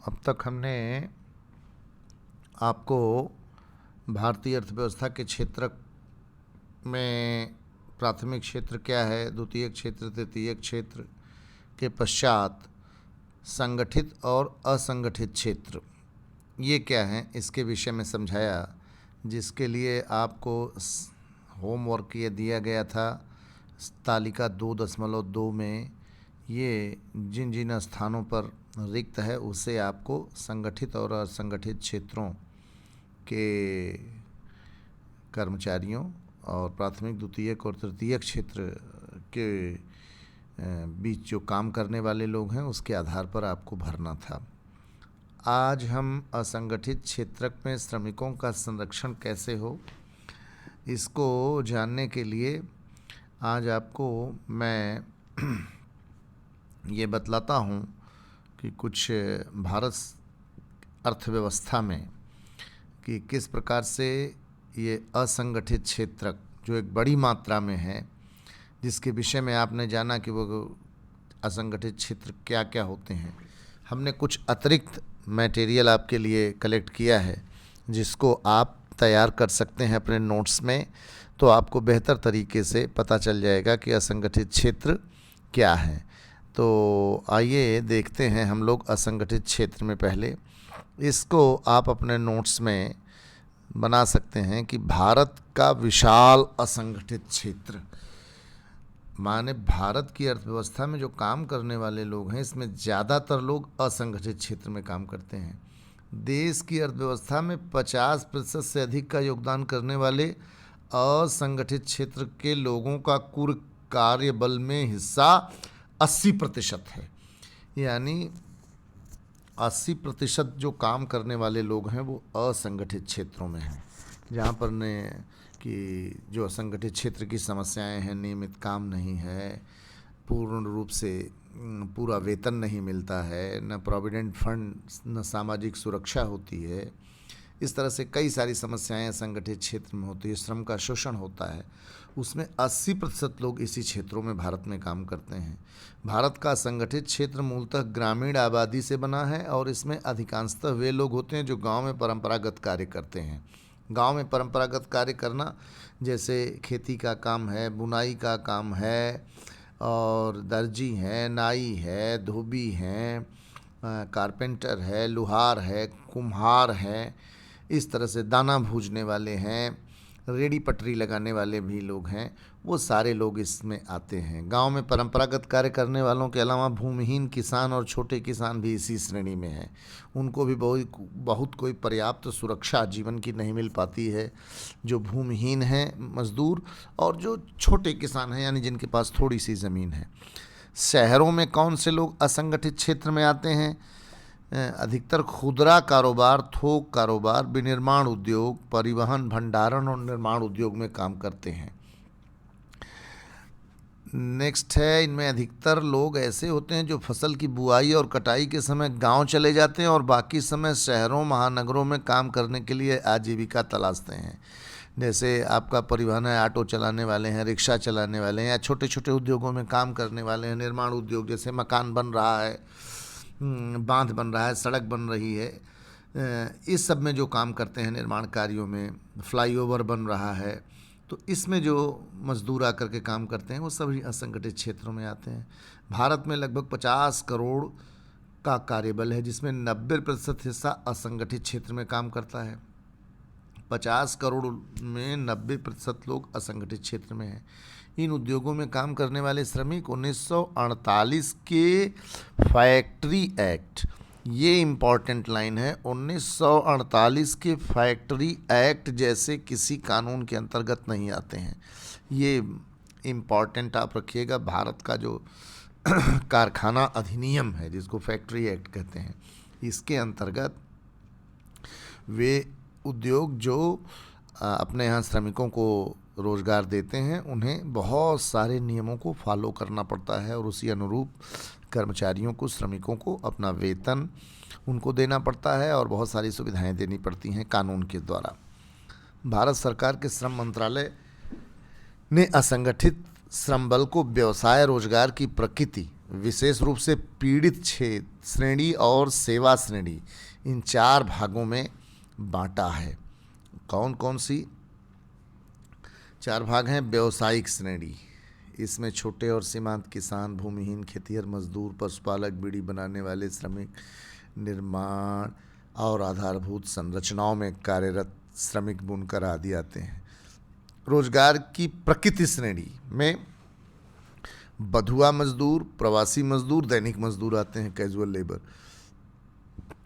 अब तक हमने आपको भारतीय अर्थव्यवस्था के क्षेत्र में प्राथमिक क्षेत्र क्या है, द्वितीय क्षेत्र, तृतीय क्षेत्र के पश्चात संगठित और असंगठित क्षेत्र ये क्या हैं इसके विषय में समझाया, जिसके लिए आपको होमवर्क ये दिया गया था तालिका 2.2 में। ये जिन जिन स्थानों पर रिक्त है उसे आपको संगठित और असंगठित क्षेत्रों के कर्मचारियों और प्राथमिक, द्वितीयक और तृतीयक क्षेत्र के बीच जो काम करने वाले लोग हैं उसके आधार पर आपको भरना था। आज हम असंगठित क्षेत्र में श्रमिकों का संरक्षण कैसे हो इसको जानने के लिए आज आपको मैं ये बतलाता हूँ कि कुछ भारत अर्थव्यवस्था में कि किस प्रकार से ये असंगठित क्षेत्र जो एक बड़ी मात्रा में है, जिसके विषय में आपने जाना कि वो असंगठित क्षेत्र क्या क्या होते हैं। हमने कुछ अतिरिक्त मटेरियल आपके लिए कलेक्ट किया है जिसको आप तैयार कर सकते हैं अपने नोट्स में, तो आपको बेहतर तरीके से पता चल जाएगा कि असंगठित क्षेत्र क्या है। तो आइए देखते हैं हम लोग असंगठित क्षेत्र में। पहले इसको आप अपने नोट्स में बना सकते हैं कि भारत का विशाल असंगठित क्षेत्र, माने भारत की अर्थव्यवस्था में जो काम करने वाले लोग हैं इसमें ज़्यादातर लोग असंगठित क्षेत्र में काम करते हैं। देश की अर्थव्यवस्था में 50% से अधिक का योगदान करने वाले असंगठित क्षेत्र के लोगों का कुल कार्य बल में हिस्सा 80% है। यानी 80% जो काम करने वाले लोग हैं वो असंगठित क्षेत्रों में हैं, जहाँ पर ने कि जो असंगठित क्षेत्र की समस्याएं हैं, नियमित काम नहीं है, पूर्ण रूप से पूरा वेतन नहीं मिलता है, न प्रोविडेंट फंड, न सामाजिक सुरक्षा होती है। इस तरह से कई सारी समस्याएं असंगठित क्षेत्र में होती है। श्रम का शोषण होता है, उसमें 80% लोग इसी क्षेत्रों में भारत में काम करते हैं। भारत का असंगठित क्षेत्र मूलतः ग्रामीण आबादी से बना है और इसमें अधिकांशतः वे लोग होते हैं जो गांव में परंपरागत कार्य करते हैं। गांव में परंपरागत कार्य करना जैसे खेती का काम है, बुनाई का काम है, और दर्जी हैं, नाई है, धोबी हैं, कारपेंटर है, लुहार है, कुम्हार है, इस तरह से दाना भूजने वाले हैं, रेडी पटरी लगाने वाले भी लोग हैं, वो सारे लोग इसमें आते हैं। गांव में परंपरागत कार्य करने वालों के अलावा भूमिहीन किसान और छोटे किसान भी इसी श्रेणी में हैं। उनको भी बहुत कोई पर्याप्त सुरक्षा जीवन की नहीं मिल पाती है। जो भूमिहीन हैं मजदूर और जो छोटे किसान हैं, यानी जिनके पास थोड़ी सी ज़मीन है। शहरों में कौन से लोग असंगठित क्षेत्र में आते हैं? अधिकतर खुदरा कारोबार, थोक कारोबार, विनिर्माण उद्योग, परिवहन, भंडारण और निर्माण उद्योग में काम करते हैं। नेक्स्ट है, इनमें अधिकतर लोग ऐसे होते हैं जो फसल की बुआई और कटाई के समय गांव चले जाते हैं और बाकी समय शहरों महानगरों में काम करने के लिए आजीविका तलाशते हैं। जैसे आपका परिवहन है, ऑटो चलाने वाले हैं, रिक्शा चलाने वाले हैं, या छोटे छोटे उद्योगों में काम करने वाले हैं। निर्माण उद्योग जैसे मकान बन रहा है, बांध बन रहा है, सड़क बन रही है, इस सब में जो काम करते हैं, निर्माण कार्यों में फ्लाईओवर बन रहा है, तो इसमें जो मजदूर आकर के काम करते हैं वो सभी असंगठित क्षेत्रों में आते हैं। भारत में लगभग 50 करोड़ का कार्यबल है, जिसमें 90% हिस्सा असंगठित क्षेत्र में काम करता है। 50 करोड़ में 90% लोग असंगठित क्षेत्र में हैं। इन उद्योगों में काम करने वाले श्रमिक 1948 के फैक्ट्री एक्ट, ये इम्पॉर्टेंट लाइन है, 1948 के फैक्ट्री एक्ट जैसे किसी कानून के अंतर्गत नहीं आते हैं। ये इम्पॉर्टेंट आप रखिएगा। भारत का जो कारखाना अधिनियम है, जिसको फैक्ट्री एक्ट कहते हैं, इसके अंतर्गत वे उद्योग जो अपने यहाँ श्रमिकों को रोज़गार देते हैं उन्हें बहुत सारे नियमों को फॉलो करना पड़ता है और उसी अनुरूप कर्मचारियों को, श्रमिकों को अपना वेतन उनको देना पड़ता है और बहुत सारी सुविधाएं देनी पड़ती हैं कानून के द्वारा। भारत सरकार के श्रम मंत्रालय ने असंगठित श्रम बल को व्यवसाय रोजगार की प्रकृति विशेष रूप से पीड़ित क्षेत्र श्रेणी और सेवा श्रेणी, इन 4 भागों में बांटा है। कौन कौन सी 4 भाग हैं? व्यवसायिक श्रेणी, इसमें छोटे और सीमांत किसान, भूमिहीन, खेतिहर मजदूर, पशुपालक, बीड़ी बनाने वाले श्रमिक, निर्माण और आधारभूत संरचनाओं में कार्यरत श्रमिक, बुनकर आदि आते हैं। रोजगार की प्रकृति श्रेणी में बधुआ मजदूर, प्रवासी मजदूर, दैनिक मजदूर आते हैं, कैजुअल लेबर।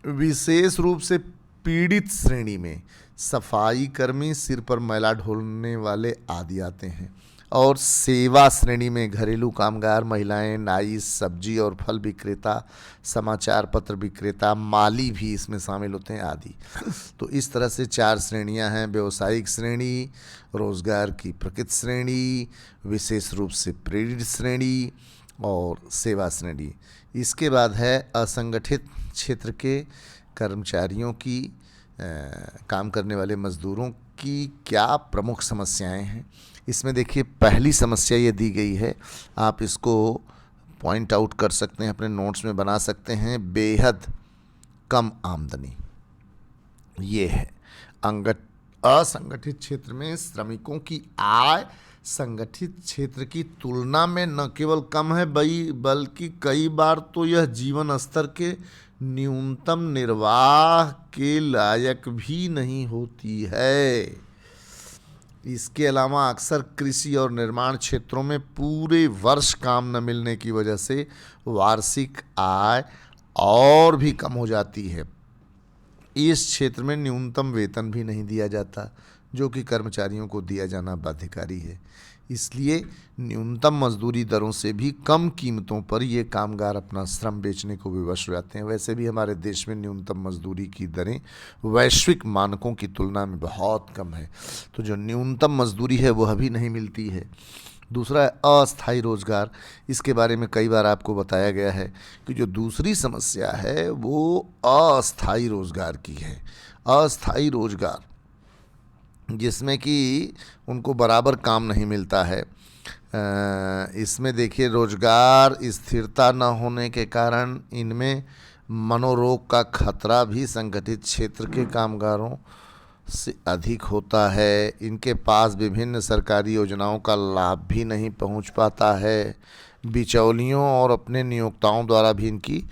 विशेष रूप से पीड़ित श्रेणी में सफाई कर्मी, सिर पर मैला ढोने वाले आदि आते हैं। और सेवा श्रेणी में घरेलू कामगार, महिलाएं, नाई, सब्जी और फल विक्रेता, समाचार पत्र विक्रेता, माली भी इसमें शामिल होते हैं आदि। तो इस तरह से 4 श्रेणियां हैं: व्यवसायिक श्रेणी, रोजगार की प्रकृति श्रेणी, विशेष रूप से प्रेरित श्रेणी और सेवा श्रेणी। इसके बाद है असंगठित क्षेत्र के कर्मचारियों की, काम करने वाले मजदूरों की क्या प्रमुख समस्याएं हैं। इसमें देखिए पहली समस्या ये दी गई है, आप इसको पॉइंट आउट कर सकते हैं, अपने नोट्स में बना सकते हैं। बेहद कम आमदनी, ये है। असंगठित क्षेत्र में श्रमिकों की आय संगठित क्षेत्र की तुलना में न केवल कम है बल्कि कई बार तो यह जीवन स्तर के न्यूनतम निर्वाह के लायक भी नहीं होती है। इसके अलावा अक्सर कृषि और निर्माण क्षेत्रों में पूरे वर्ष काम न मिलने की वजह से वार्षिक आय और भी कम हो जाती है। इस क्षेत्र में न्यूनतम वेतन भी नहीं दिया जाता, जो कि कर्मचारियों को दिया जाना बाध्यकारी है। इसलिए न्यूनतम मजदूरी दरों से भी कम कीमतों पर ये कामगार अपना श्रम बेचने को विवश हो जाते हैं। वैसे भी हमारे देश में न्यूनतम मजदूरी की दरें वैश्विक मानकों की तुलना में बहुत कम है, तो जो न्यूनतम मजदूरी है वह भी नहीं मिलती है। दूसरा है अस्थायी रोजगार। इसके बारे में कई बार आपको बताया गया है कि जो दूसरी समस्या है वो अस्थायी रोजगार की है। अस्थायी रोजगार जिसमें कि उनको बराबर काम नहीं मिलता है। इसमें देखिए रोजगार स्थिरता न होने के कारण इनमें मनोरोग का खतरा भी संगठित क्षेत्र के कामगारों से अधिक होता है। इनके पास विभिन्न सरकारी योजनाओं का लाभ भी नहीं पहुंच पाता है। बिचौलियों और अपने नियोक्ताओं द्वारा भी इनकी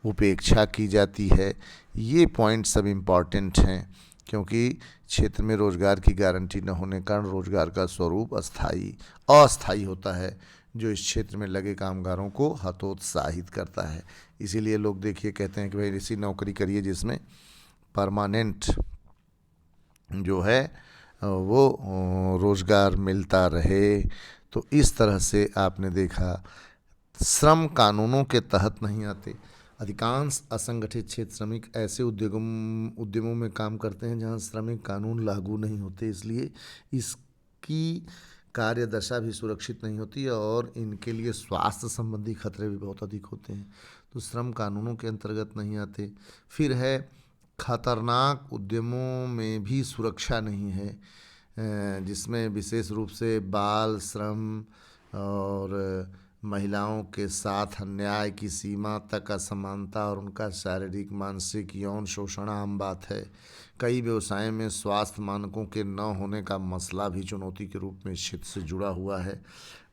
उपेक्षा की जाती है। ये पॉइंट सब इम्पॉर्टेंट हैं, क्योंकि क्षेत्र में रोजगार की गारंटी न होने के कारण रोजगार का स्वरूप अस्थायी होता है, जो इस क्षेत्र में लगे कामगारों को हतोत्साहित करता है। इसीलिए लोग देखिए कहते हैं कि भाई ऐसी नौकरी करिए जिसमें परमानेंट जो है वो रोजगार मिलता रहे। तो इस तरह से आपने देखा श्रम कानूनों के तहत नहीं आते। अधिकांश असंगठित क्षेत्र श्रमिक ऐसे उद्यमों में काम करते हैं जहां श्रमिक कानून लागू नहीं होते, इसलिए इसकी कार्यदशा भी सुरक्षित नहीं होती और इनके लिए स्वास्थ्य संबंधी खतरे भी बहुत अधिक होते हैं, तो श्रम कानूनों के अंतर्गत नहीं आते। फिर है खतरनाक उद्यमों में भी सुरक्षा नहीं है, जिसमें विशेष रूप से बाल श्रम और महिलाओं के साथ अन्याय की सीमा तक असमानता और उनका शारीरिक, मानसिक, यौन शोषण आम बात है। कई व्यवसायों में स्वास्थ्य मानकों के न होने का मसला भी चुनौती के रूप में इस क्षेत्र से जुड़ा हुआ है।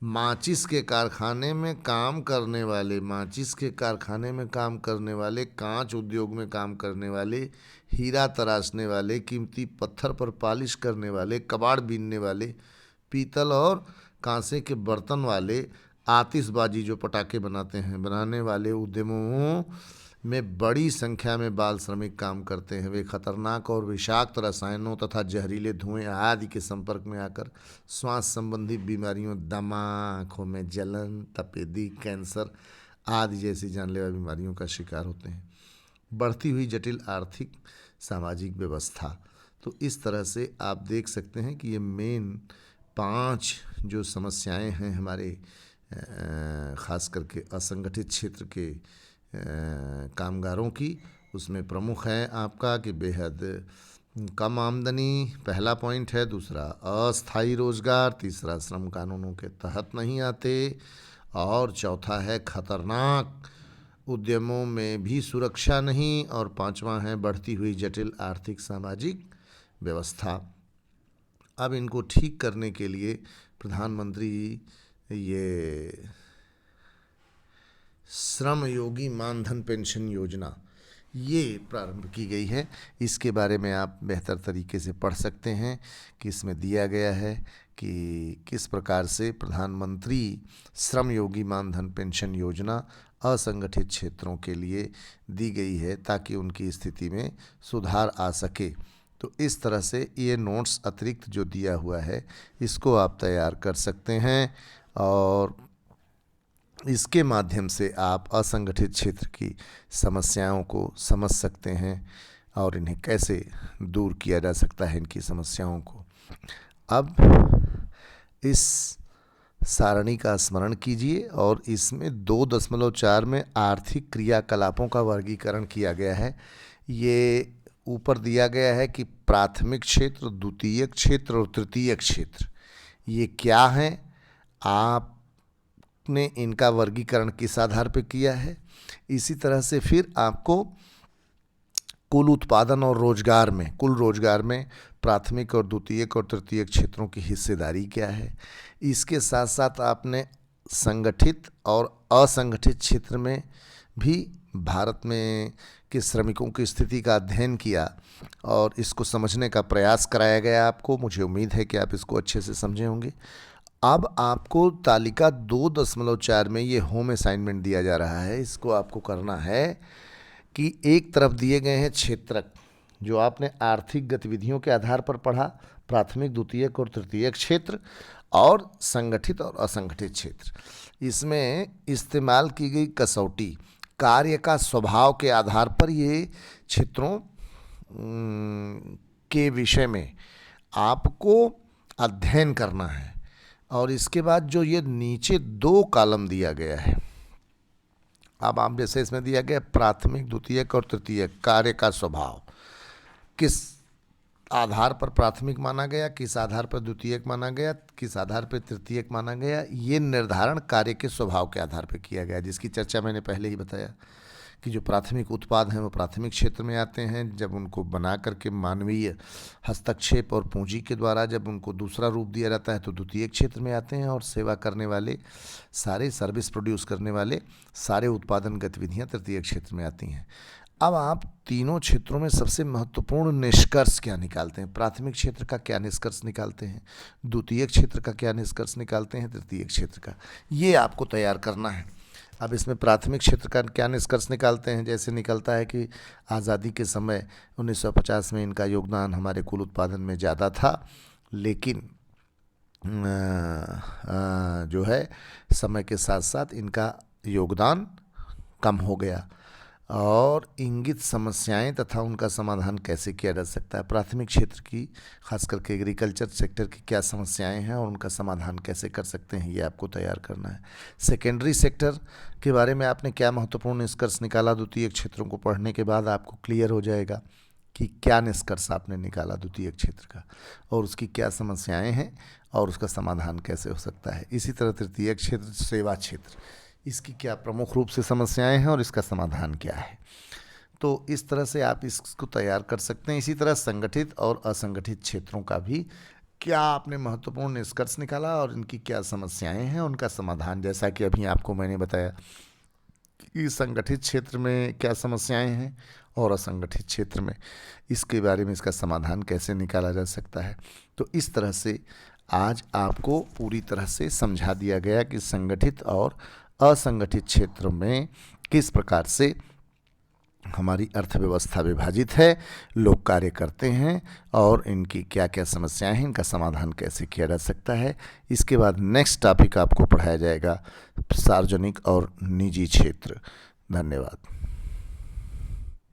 माचिस के कारखाने में काम करने वाले, कांच उद्योग में काम करने वाले, हीरा तराशने वाले, कीमती पत्थर पर पालिश करने वाले, कबाड़ बीनने वाले, पीतल और कांसे के बर्तन वाले, आतिशबाजी जो पटाखे बनाने वाले उद्यमों में बड़ी संख्या में बाल श्रमिक काम करते हैं। वे खतरनाक और विषाक्त रसायनों तथा जहरीले धुएं आदि के संपर्क में आकर श्वास संबंधी बीमारियों, दमा, आँखों में जलन, तपेदिक, कैंसर आदि जैसी जानलेवा बीमारियों का शिकार होते हैं। बढ़ती हुई जटिल आर्थिक सामाजिक व्यवस्था। तो इस तरह से आप देख सकते हैं कि ये मेन 5 जो समस्याएं हैं हमारे ख़ास करके असंगठित क्षेत्र के कामगारों की, उसमें प्रमुख है आपका कि बेहद कम आमदनी पहला पॉइंट है, दूसरा अस्थायी रोजगार, तीसरा श्रम कानूनों के तहत नहीं आते और चौथा है खतरनाक उद्यमों में भी सुरक्षा नहीं, और पांचवा है बढ़ती हुई जटिल आर्थिक सामाजिक व्यवस्था। अब इनको ठीक करने के लिए प्रधानमंत्री ये श्रम योगी मानधन पेंशन योजना ये प्रारंभ की गई है। इसके बारे में आप बेहतर तरीके से पढ़ सकते हैं कि इसमें दिया गया है कि किस प्रकार से प्रधानमंत्री श्रम योगी मानधन पेंशन योजना असंगठित क्षेत्रों के लिए दी गई है ताकि उनकी स्थिति में सुधार आ सके। तो इस तरह से ये नोट्स अतिरिक्त जो दिया हुआ है इसको आप तैयार कर सकते हैं, और इसके माध्यम से आप असंगठित क्षेत्र की समस्याओं को समझ सकते हैं और इन्हें कैसे दूर किया जा सकता है, इनकी समस्याओं को। अब इस सारणी का स्मरण कीजिए, और इसमें 2.4 में आर्थिक क्रियाकलापों का वर्गीकरण किया गया है। ये ऊपर दिया गया है कि प्राथमिक क्षेत्र, द्वितीयक क्षेत्र और तृतीयक क्षेत्र ये क्या हैं, आपने इनका वर्गीकरण किस आधार पर किया है। इसी तरह से फिर आपको कुल उत्पादन और रोजगार में, कुल रोजगार में प्राथमिक और द्वितीयक और तृतीयक क्षेत्रों की हिस्सेदारी क्या है। इसके साथ साथ आपने संगठित और असंगठित क्षेत्र में भी भारत में के श्रमिकों की स्थिति का अध्ययन किया और इसको समझने का प्रयास कराया गया आपको। मुझे उम्मीद है कि आप इसको अच्छे से समझे होंगे। अब आपको तालिका 2.4 में ये होम असाइनमेंट दिया जा रहा है। इसको आपको करना है कि एक तरफ दिए गए हैं क्षेत्रक, जो आपने आर्थिक गतिविधियों के आधार पर पढ़ा, प्राथमिक, द्वितीयक और तृतीयक क्षेत्र और संगठित और असंगठित क्षेत्र। इसमें इस्तेमाल की गई कसौटी कार्य का स्वभाव के आधार पर ये क्षेत्रों के विषय में आपको अध्ययन करना है। और इसके बाद जो ये नीचे 2 कॉलम दिया गया है, अब आप जैसे इसमें दिया गया प्राथमिक, द्वितीयक और तृतीयक कार्य का स्वभाव, किस आधार पर प्राथमिक माना गया, किस आधार पर द्वितीयक माना गया, किस आधार पर तृतीयक माना गया, ये निर्धारण कार्य के स्वभाव के आधार पर किया गया, जिसकी चर्चा मैंने पहले ही बताया कि जो प्राथमिक उत्पाद हैं वो प्राथमिक क्षेत्र में आते हैं। जब उनको बना करके मानवीय हस्तक्षेप और पूंजी के द्वारा जब उनको दूसरा रूप दिया जाता है तो द्वितीयक क्षेत्र में आते हैं, और सेवा करने वाले सारे, सर्विस प्रोड्यूस करने वाले सारे उत्पादन गतिविधियां तृतीयक क्षेत्र में आती हैं। अब आप तीनों क्षेत्रों में सबसे महत्वपूर्ण निष्कर्ष क्या निकालते हैं, प्राथमिक क्षेत्र का क्या निष्कर्ष निकालते हैं, द्वितीयक क्षेत्र का क्या निष्कर्ष निकालते हैं, तृतीयक क्षेत्र का, ये आपको तैयार करना है। अब इसमें प्राथमिक क्षेत्र का क्या निष्कर्ष निकालते हैं, जैसे निकलता है कि आज़ादी के समय 1950 में इनका योगदान हमारे कुल उत्पादन में ज़्यादा था, लेकिन जो है समय के साथ साथ इनका योगदान कम हो गया। और इंगित समस्याएं तथा उनका समाधान कैसे किया जा सकता है, प्राथमिक क्षेत्र की खास करके एग्रीकल्चर सेक्टर की क्या समस्याएं हैं और उनका समाधान कैसे कर सकते हैं, ये आपको तैयार करना है। सेकेंडरी सेक्टर के बारे में आपने क्या महत्वपूर्ण निष्कर्ष निकाला, द्वितीयक क्षेत्रों को पढ़ने के बाद आपको क्लियर हो जाएगा कि क्या निष्कर्ष आपने निकाला द्वितीयक क्षेत्र का और उसकी क्या समस्याएँ हैं और उसका समाधान कैसे हो सकता है। इसी तरह तृतीयक क्षेत्र, सेवा क्षेत्र, इसकी क्या प्रमुख रूप से समस्याएं हैं और इसका समाधान क्या है। तो इस तरह से आप इसको तैयार कर सकते हैं। इसी तरह संगठित और असंगठित क्षेत्रों का भी क्या आपने महत्वपूर्ण निष्कर्ष निकाला और इनकी क्या समस्याएं हैं, उनका समाधान, जैसा कि अभी आपको मैंने बताया कि संगठित क्षेत्र में क्या समस्याएं हैं और असंगठित क्षेत्र में इसके बारे में इसका समाधान कैसे निकाला जा सकता है। तो इस तरह से आज आपको पूरी तरह से समझा दिया गया कि संगठित और असंगठित क्षेत्र में किस प्रकार से हमारी अर्थव्यवस्था विभाजित है, लोग कार्य करते हैं और इनकी क्या क्या समस्याएं हैं, इनका समाधान कैसे किया जा सकता है। इसके बाद नेक्स्ट टॉपिक आपको पढ़ाया जाएगा सार्वजनिक और निजी क्षेत्र। धन्यवाद।